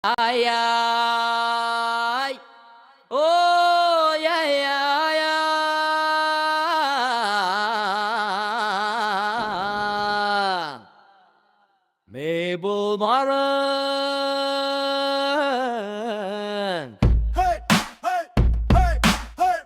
Ay ay, oh ay ay ay. Mabel Marın. Hey, hey, hey, hey,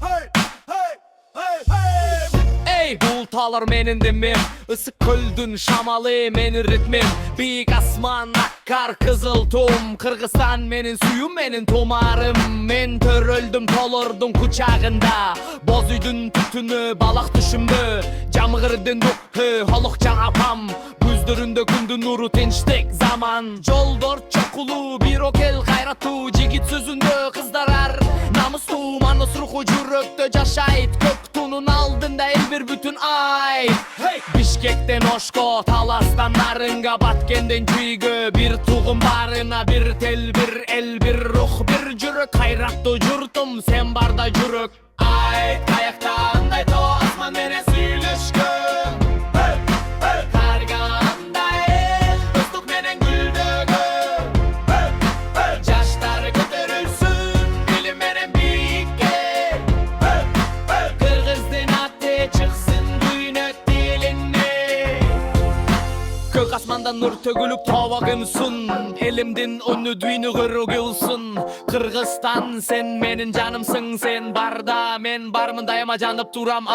hey, hey, hey, hey. Ey bultalar menin dimim, ısık köldün şamalı menin ritmim. Büyük asman akkar kızıl tum, Kırgızstan menin suyum menin tumarım. Men töröldüm tolurdun kucağında, bozuydun tütünü balık düşümdü. Camgırdın duhı holukça apam, Güzdüründe gündü nuru tinçlik zaman. Jol dört çokulu bir okel gayratu, Jigit sözünde kızdarar namuslu, manus ruhu jürökte jaşayt. Köktünün aldında el bir bütün ay. Hey! Bişkekten Oşko, Talas'tan Narınga, Batkenden Cüygö, bir tuğum barına, bir tel, bir el, bir ruh, bir jürök. Hayratlı jurtum, sen barda jürök. Ay, kayaktanday to asman mene süylüşküm. Hey, hey, Karganda el, dostluk menen güldögüm. hey, hey, Jaşlar götürülsün, bilim menen büyükke. hey, hey. Kırgızdın ate çıksın düğünet dilini. Kök asmandan nur tögülüp tavagımsın, elimdin önü düğünü kırgılsın. Kırgızstan sen menin canımsın, sen barda men barmın dayama janıp duram.